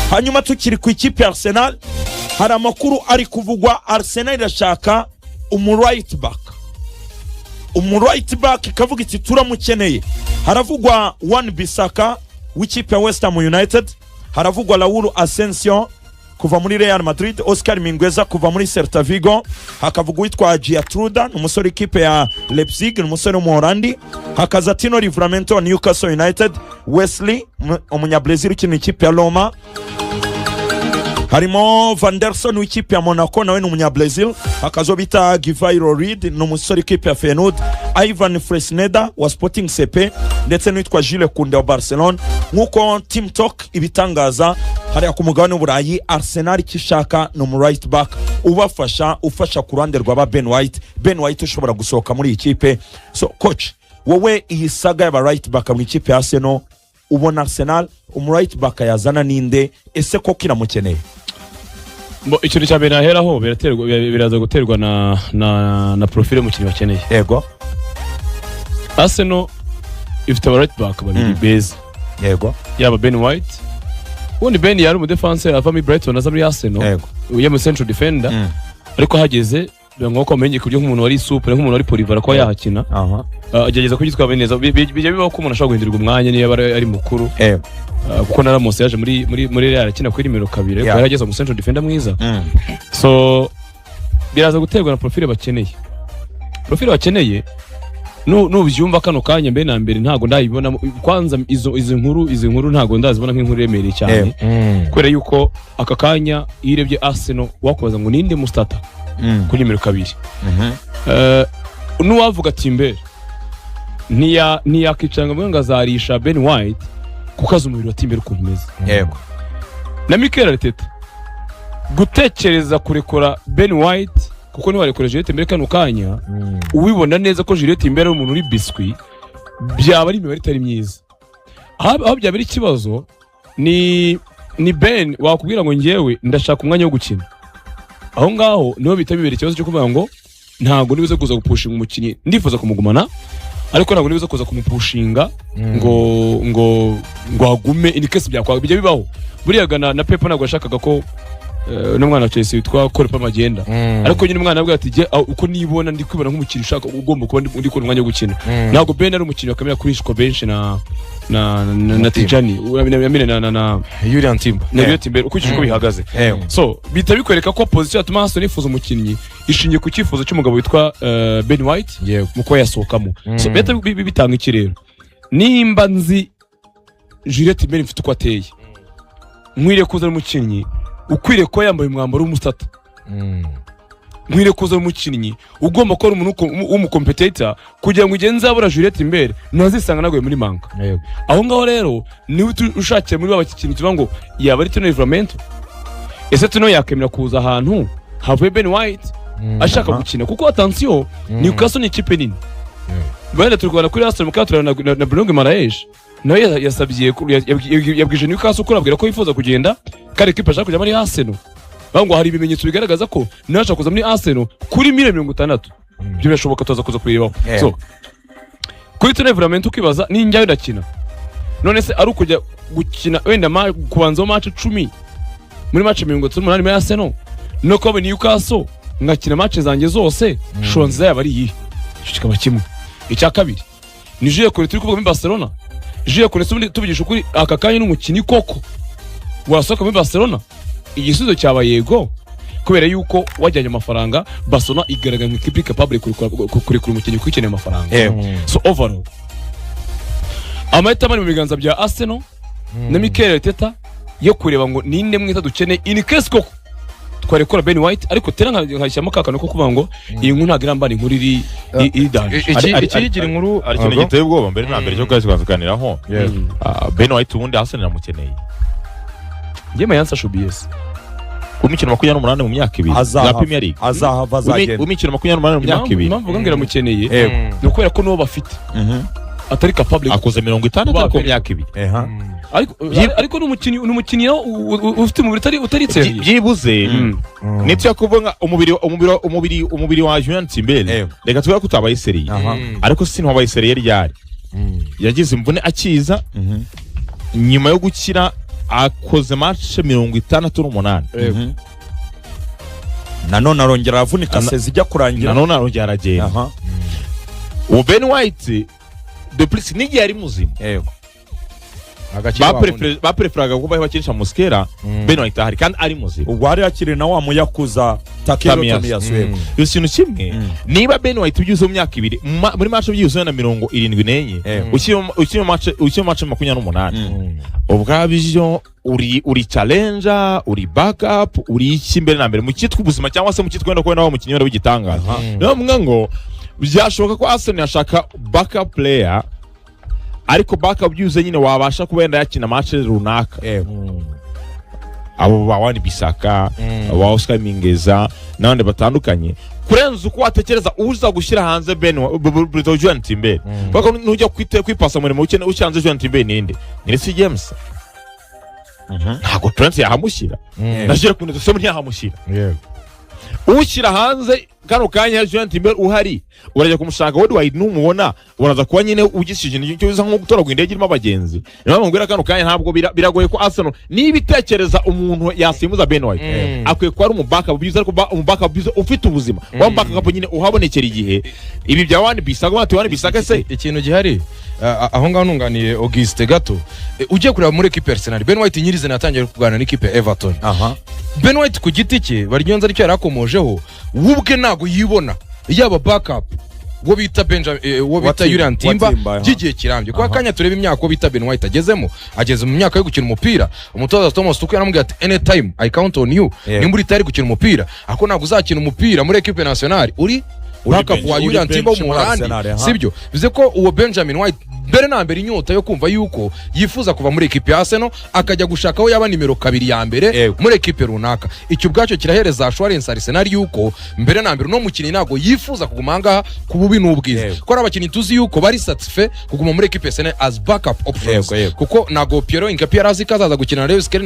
hanyuma tukiri ku ikipe ya Arsenal hari amakuru ari kuvugwa Arsenal irashaka right back ikavuga iti turamukeneye. Haravugwa Wan Bissaka w'ikipe ya West Ham United, haravugwa Raul Asensio kuva muri Real Madrid, Oscar Mingueza kuva muri Celta Vigo, hakavugwa witwa Giatruda umusore ikipe ya Leipzig umusore w'umuholandi, hakaza Tino Livramento Newcastle United, Wesley umunyabrazil ukina ikipe ya Roma, harimo Van der Son w'ikipe ya Monaco nawe ni umunyabrazil, hakazo bita Givairo Reed n'umusore ikipe ya Feyenoord, Ivan Fresneda wa Sporting CP ndetse n'uwitwa Jules Koundé wa Barcelona. Nkuko Team Talk ibitangaza hari ku mugabane w'Uburayi Arsenal kishaka no right back ufasha ku ruhande rwa Ben White ushobora gusohoka muri ikipe. So coach, wowe iyi saga y'aba right back mu ikipe ya Arsenal ubona Arsenal right back yazana ninde, ese ko kiramukeneye? Ikintu cya mbere naheraho biraza guterwa na profile mu kintu bakeneye. Yego Arsenal ifite aba right back babiri beza. Yego yaba Ben White, ubundi Ben yari umu defense ava muri Brighton aza muri Arsenal. Yego uyu central defender ariko hageze ngo amenye kubyo nk'umuntu wari super nk'umuntu wari polivara ko yahakina. Agerageza kugitwara neza. Bijya bibaho ko umuntu ashobora guhindurirwa umwanya niyo ari mukuru. Kuko na Ramos yaje muri Real akina kuri nimero 2 ko yarageze mu central defender mwiza. So biraza guterwa na profile bakeneye. Nubyumva kano kanya mbe na mbere ntago ndayibona kwanza izo nkuru ntago ndazibona nk'inkuru remereye cyane. Kwera yuko aka kanya irebye Arsenal wakoza ngo ninde mustata kuri nimero 2. Nuwavuga ati mbere ntiyakicanga ngo azarisha Ben White kukaza umubiri wa Timbere ukuntu umeze. Yego na Mikel Arteta gutekereza kurekora Ben White kuko ni warekora Juliette Timbere kano kanya uwibona neza ko Juliette Timbere umuntu uri biscuit byaba ari imibare itari myiza. Aho byabiri ikibazo ni Ben wakubwira ngo ngewe ndashaka umwanya wo gukina, aho ngaho niho bitabibera ikibazo cyo kuvuga ngo ntago nibize kuza gupushinga umukinyi ndifuza kumugumana ariko ntago nibize kuza kumupushinga ngo agume in case byakwa bijya bibaho. Buriya na Pep ntago yashakaga ko n'umwana wa Chelsea witwa Cole Palmer agenda, ariko nyine umwana abwira ati uko nibona ndi kwibona nk'umukinyi ushaka ugomba kuba ndi ko umwanya wo gukina. Ntago Ben ari umukinyi wakamera kurishwa benshi na Tijani na Julian Timber na Timber uko uko bihagaze. So bitabikwereka ko position atuma Arsenal ifuza umukinyi ishingiye ku cyifuzo cy'umugabo witwa Ben White muko yasohokamo. So beta bitanga iki rero, nimba nzi Juliette Timbere mfite uko ateye nkwiriye kuza umukinyi ukwiriye ko yambaye umwambaro w'umustata. Nkwiriye kuza umukinyi ugomba ko ari umuntu w'umucompetitor kugira ngo igenze abura Juliette Timbere nazisanga nagoye muri manga. Aho ngaho rero niwe ushakiye muri babakinyi tuvuga ngo yaba ari Tino Livramento, ese Tino yakemera kuza ahantu havuye Ben White ashaka gukina kuko attention Newcastle ni ikipe nini. Bende turwana kuri Arsenal mukatura na Bruno Guimaraes nawe yasabye yabwije Newcastle ko abwira ko yifuza kugenda kare kipe ashaka kujya muri Arsenal. Bango hari ibimenyetso bigaragaza ko nasha kuza muri Arsenal kuri 160. Byo birashoboka tuza kuza kuyibaho. So kuri Tino Livramento ukibaza ni njyayo ndakina none se ari ukujya gukina wenda kubanza match 10 muri match 38 muri Arsenal no ko Newcastle ngakina match zanjye zose shonza yaba ari iyi kikaba kimwe. Icya kabiri ni Jules Koundé turi kuvuga muri Barcelona. Jules Koundé tubigisha ukuri aka kanya n'umukinyi koko wasohoka muri Barcelona. Igisubizo cyaba yego kubera yuko wajyanye amafaranga Barcelona igaragaza nk'ikipe capable kuri umukinyi kwikeneye amafaranga. So overall amahitamo ari mu biganza bya Arsenal na Mikel Arteta yo kureba ngo ninde mwiza dukeneye in case koko twarekora Ben White, ariko tera nkashyamo kakano ko kuvuga ngo iyi nkuru ntago irambana inkuru iri danje. Ikigira inkuru ari kintu giteye ubwoba mbere na mbere cyo kwezi kwaziganiraho. Ben White ubundi Arsenal namukeneye. Ngema yansa Shubies ku mikino 28 mu myaka 2 ya Premier League azahava azagenda. Ku mikino 28 mu myaka 2 impamvu ngo ngiramukeneye no kubera ko nuwo bafite atari capable akoze 50 ku myaka 2. ariko n'umukinyi ufite umubiri utaritse byibuze nityo kuvuga umubiri wa Juliette Timbere reka tuvuga ko utabaye seriye ariko sinwabaye seriye ryari yagize imvune akiza nyuma yo gukira akoze match 68 nanone arongera avunika sezi ijya kurangira nanone arongera aragenda ubu Ben White de plus n'igihe ari muzima bapreferaga kuba bakinisha Muskera Ben White ahari kandi ari muzima ubwo hari akiri na wa muyakuza Takeo Tomiyasu iyo kintu kimwe niba Ben White ugize mu myaka 2 muri match byuzuye na 74 ukiyo match 28 ubwabyo uri challenger uri backup uri ikimbere na mbere mu cyitwa ubuzima cyangwa se mu cyitwa wenda ko nawe mukinnyi wenda w'igitangaza niyo mwe ngo byashoboka ko Arsenal yashaka backup player ariko backup byuze nyine wabasha kubenda yakina match runaka abo bawani Bisaka wa Oscar Mingeza n'abandi batandukanye kurenza uko watekereza uza gushyira hanze Brito Juan Timber bako nujya kwipasa muri mu ucyanze Juan Timber ninde Reece James ntago Trent yahamushyira nashyira ku neza semwe ntiyahamushyira ushyira hanze kano kanya Juan Timber uhari urajya kumushaka wodi wide numubona uraza kuba nyine ugishije nicyo uza nko gutora gwindege irimo abagenzi niyo mbwira kano kanya ntabwo biragoye ko Arsenal nibitekereza umuntu yasimbuza Ben White akwiye ko ari umubaka bubiza ariko umubaka bubiza ufite ubuzima wa mbaka gapo nyine uhabonekera igihe ibi bya wani Bisaka se ikintu gihari aho ngaho nunganiye Auguste gato ugiye kureba muri equipe Arsenal Ben White nyirize natangiye kuganira n'ikipe Everton Ben White ku giti cye baryonza aricyo yarakomojeho wubwe nago yibona yaba backup wo bita Julian Timber gigiye kirambye kwa kanya tureba imyaka wo bita Ben White ageze mu myaka yo gukina umupira umutoza Thomas Tuchel yaramubwiye ati anytime I count on you nimburi tari gukina umupira ako nago uzakina umupira muri equipe nationale uri backup wa Julian Timber w'umuholandi sibyo bize ko uwo Benjamin White mbere na mbere inyota yo kumva yuko yifuza kuva muri equipe ya Arsenal akajya gushaka aho yaba nimero 2 ya mbere muri equipe runaka icyo bwacyo kirahereza assurance Arsenal yuko mbere na mbere no mukinyi nago yifuza kugumanga kububi n'ubwiza ko ari abakinyi tuzi yuko bari satisfait kuguma muri equipe Arsenal as backup options kuko nago Piero Incapié arazi kazaza gukina na Lewis Kelly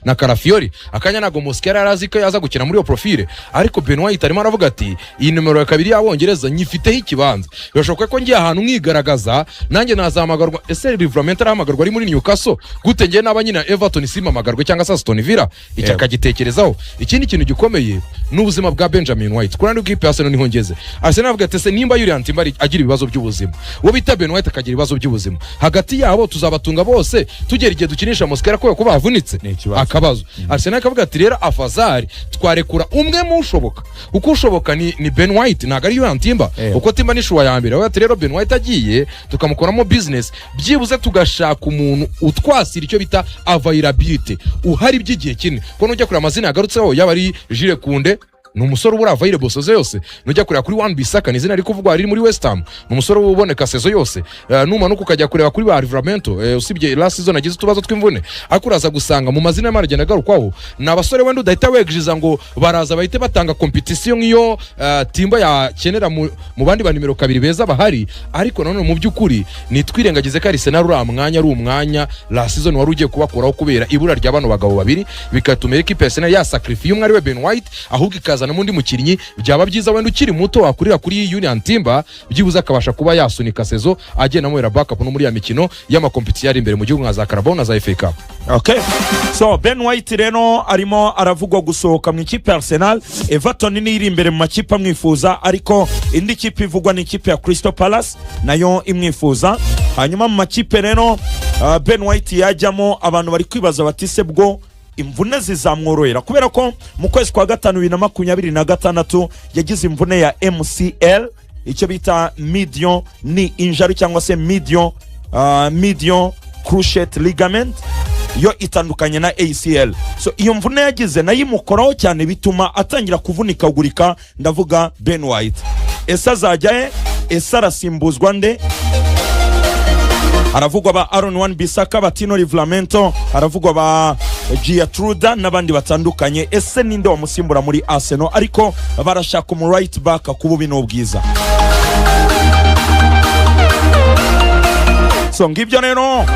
na Calafiori akanya nago Mosquera arazi ko yaza gukina muri yo profile ariko Ben White arimo aravuga ati iyi nimero ya 2 y'abongereza nyifiteho ikibanza birashoboka ko ngiye ahantu mwigaragaza nanjye nazamagarwa ese Livramento aramagarwa ari muri Newcastle gute ngiye n'abanyina Everton simamagarwe cyangwa Aston Villa icyo akagitekerezaho ikindi kintu gikomeye n'ubuzima bwa Benjamin White kurandi bw'ipe Arsenal niho ngeze Arsenal avuga ati se nimba Julian Timber agira ibibazo by'ubuzima wo bita Ben White akagira ibibazo by'ubuzima hagati yabo tuzabatunga bose tugera igihe dukinisha Mosquera ko bavunitse akabazo Arsenal akavuga ati rero afazari twarekura umwe mu ushoboka uko ushoboka ni Ben White naga ari Julian Timber uko Timber nishuwa ya mbere ati rero Ben White agiye tukamukoramo business byibuze tugashaka umuntu utwasira icyo bita availability uhari by'igihe kinini ko nujya kuri amazina yagarutseho yaba ari Jules Kunde numusoro ubura available soze yose nujya kureba kuri Wan Bissaka nizina ari kuvugwa ari muri West Ham numusoro uboneka sezo yose numanuka ukajya kureba kuri ba Livramento usibye last season agize tubazo tw'imvune akuraza gusanga mu mazina y'amaragenda garukwaho nabasore wenda udahita wegiza ngo baraza bahite batanga competition nk'iyo Timber yakenera mu bandi ba nimero 2 beza bahari ariko nanone mu by'ukuri nitwirengagize ko Arsenal ari umwanya last season wari ugiye kubakuraho kubera ibura rya bano bagabo babiri bikatuma equipe Arsenal ya sacrifice umwe ari we Ben White ahubwo na mundi mukinnyi byaba byiza wenda ukiri muto wakurira kuri Julian Timber byibuza akabasha kuba yasunika sezo agenda mu era backup no muri ya mikino y'amakompetition ari imbere mu gihugu nka za Carabao na za FA Cup. Okay, so Ben White reno arimo aravugwa gusohoka mu ikipe Arsenal. Everton ni iri imbere mu makipe amwifuza ariko indi kipe ivugwa ni ikipe ya Crystal Palace nayo imwifuza. Hanyuma mu makipe reno Ben White yajyamo abantu bari kwibaza batise bwo imvune zizamworohera kubera ko mu kwezi kwa 5 2026 yagize imvune ya MCL icyo bita medial knee injury cyangwa se medial cruciate ligament yo itandukanye na ACL. So iyo mvune yagize nayimukoraho cyane bituma atangira kuvunika gurika ndavuga Ben White. Esa zajyaye esa rasimbuzwa nde haravugwa ba Aaron Wan Bissaka Batino Livramento haravugwa ba Giatruda n'abandi batandukanye ese ninde wamusimbura muri Arsenal ariko barashaka mu right back kububi n'ubwiza. So ngibyo rero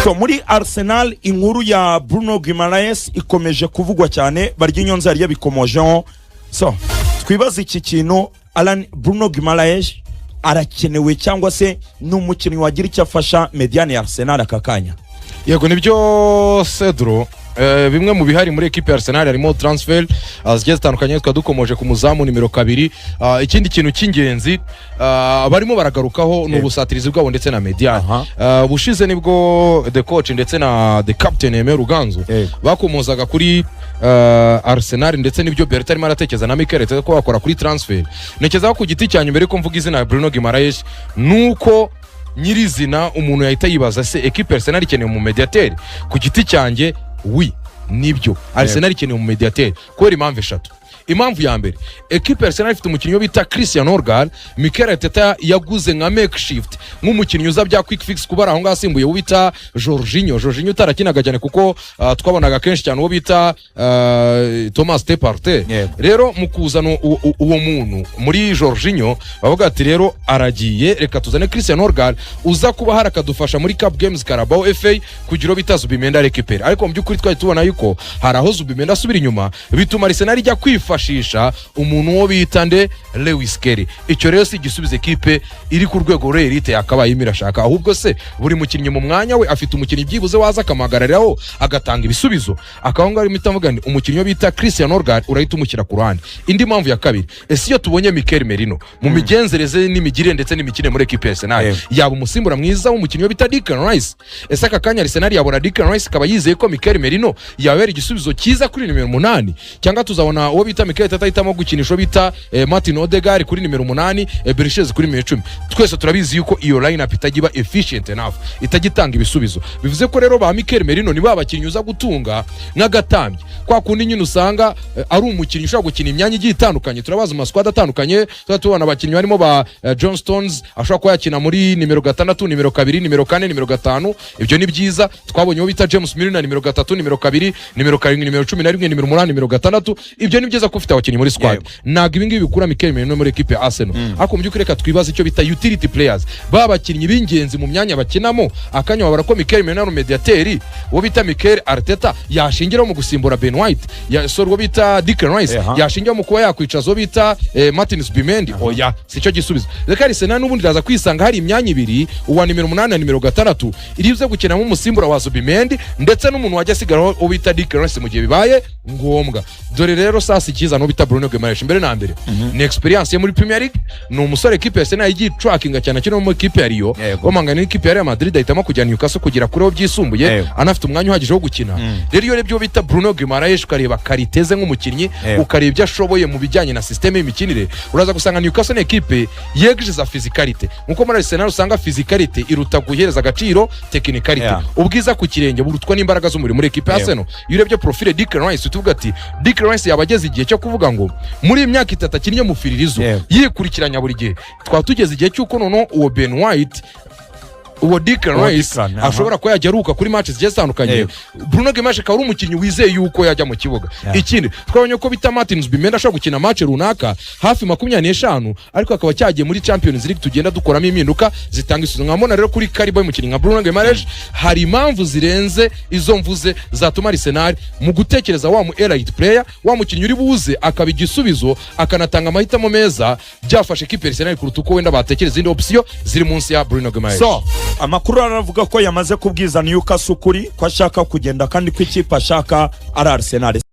so muri Arsenal inkuru ya Bruno Guimaraes ikomeje kuvugwa cyane barya inyonza yari yabikomojeho. So twibaza iki kintu Alan Bruno Guimaraes arakenewe cyangwa se n'umukinnyi wagira icyo afasha mediane ya Arsenal akakanya. yego nibyo Cedro. Bimwe mu bihari muri equipe ya Arsenal harimo transfer zigiye zitandukanye twadukomoje ku muzamu nimero 2. Ikindi kintu cy'ingenzi barimo baragarukaho ni ubusatirizi bwabo ndetse na media. Bushize nibwo the coach ndetse na the captain Aimé Ruganzu bakomozaga kuri Arsenal ndetse nibyo Berta arimo aratekereza na Mikel Arteta ko bakora kuri transfer. Nekeza ku giti cyanye mbere ko mvuga izina Bruno Guimaraes nuko nyirizina umuntu yahita yibaza se equipe Arsenal ikeneye mu mediateur ku giti cyanjye. Oui, nibyo Arsenal ikeneye mu mediateur kubera impamvu eshatu. Impamvu ya mbere, equipe Arsenal ifite umukinnyi bita Christian Orgal, Mikel Arteta yaguze nka makeshift nk'umukinnyi uza bya quick fix kubara aho ngasimbuye ubita Jorginho utarakinaga cyane kuko twabonaga kenshi cyane uwo bita Thomas Partey. Rero mu kuzana uwo muntu muri Jorginho bavuga ati rero aragiye, reka tuzane Christian Orgal uza kuba harakadufasha muri Cup Games Carabao FA kugira bita Zubimendi récupérer. Ariko mu by'ukuri twari tubona yuko hari aho Zubimendi asubira inyuma bituma Arsenal ijya kwifashisha umuntu wo bita nde Lewis Kelly. Icyo rero si igisubizo equipe iri ku rwego rerite yakabaye imirashaka, ahubwo se buri mukinnyi mu mwanya we afite umukinnyi byibuze waza akamagariraho agatanga ibisubizo. Akabanga ari mitavuga ni umukinnyi bita Christian Orgal urahita umukira ku ruhande. Indi mpamvu ya kabiri, ese iyo tubonye Mikel Merino mu migenzereze n'imigire ndetse n'imikine muri equipe ya Arsenal yaba umusimbura mwiza w'umukinnyi bita Declan Rice, ese aka kanya Arsenal yabona Declan Rice akaba yizeye ko Mikel Merino yabera igisubizo cyiza kuri nimero 8, cyangwa tuzabona uwo bita Mikel Arteta ahitamo gukinisha bita Martin Odegaard kuri nimero 8, Berichez kuri nimero 10. Twese turabizi yuko iyo lineup itagiba efficient enough, itagitanga ibisubizo. Bivuze ko rero ba Mikel Merino ni babakinnyi uza gutunga nk'agatambye kwa kundi nyine usanga ari umukinnyi ushobora gukina imyanya igiye itandukanye. Turabaza mu squad atandukanye, tubona abakinnyi barimo ba John Stones ashobora kuba yakina muri nimero 6, nimero 2, nimero 4, nimero 5. Ibyo ni byiza. Twabonye uwo bita James Milner nimero 3, nimero 2, nimero 7, nimero 11, nimero 8, nimero 6. Ibyo ni byiza ko ufite abakinnyi muri squad. Naga ibingibi bikura Mikel Merino muri equipe ya Arsenal. Ako mu by'ukuri reka twibaza icyo bita utility players, babakinnyi b'ingenzi mu myanya bakinamo. Akanya babara ko Mikel Merino ari mediateur, uwo bita Mikel Arteta yashingiraho mu gusimbura Ben White, uwo bita Declan Rice yashingiraho mu kuba yakwicaza uwo bita Martin Zubimendi. Oya, sicyo gisubizo. Reka Arsenal n'ubundi raza kwisanga hari imyanya ibiri, uwa nimero 8 na nimero 6 iribuze gukinamo umusimbura wa Zubimendi ndetse n'umuntu wajya asigaraho uwo bita Declan Rice mu gihe bibaye ngombwa. Dore rero sasa ikiza no bita Bruno Guimaraes mbere na mbere ni experience ye muri Premier League, ni umusore equipe ya Arsenal igiye trackinga cyane kino mu equipe ya Rio, bamangana equipe ya Real Madrid ahitamo kujya Newcastle kugira kuri byisumbuye, anafite umwanya uhagije wo gukina. Rero iyo rebyo bita Bruno Guimaraes ukareba kariteze nk'umukinnyi, ukareba ibyo ashoboye mu bijyanye na systeme y'imikinire, uraza gusanga Newcastle ni equipe yegeje physicality, nkuko muri Arsenal usanga physicality iruta guhereza agaciro technicality. Ubwiza ku kirenge burutwa n'imbaraga z'umuri muri equipe ya Arsenal. Iyo rebyo profile Declan Rice tuvuga ati Declan Rice yabageze igihe cyo kuvuga ngo muri imyaka 3 akinnye mu firirizo yikurikiranya buri gihe, twatugeze igihe cy'uko nono uwo Ben White uwo Declan Rice ashobora ko yajya aruka kuri matches zigiye zitandukanye. Bruno Guimaraes akaba ari umukinnyi wizeye yuko yajya mu kibuga. Ikindi twabonye ko bita Martin Zubimendi ashobora gukina match runaka hafi 25 ariko akaba cyagiye muri Champions League tugenda dukoramo impinduka zitanga isuzo. Nkamona rero kuri Karibo y'umukinnyi nka Bruno Guimaraes hari impamvu zirenze izo mvuze zatuma Arsenal mu gutekereza wa mu elite player, wa mukinnyi uri buze akaba igisubizo akanatanga amahitamo meza, byafashe equipe Arsenal kuruta uko wenda batekereza indi option ziri munsi ya Bruno Guimaraes. Amakuru aravuga ko yamaze kubwiza Newcastle ukuri ko ashaka kugenda kandi ko ikipe ashaka ari Arsenal.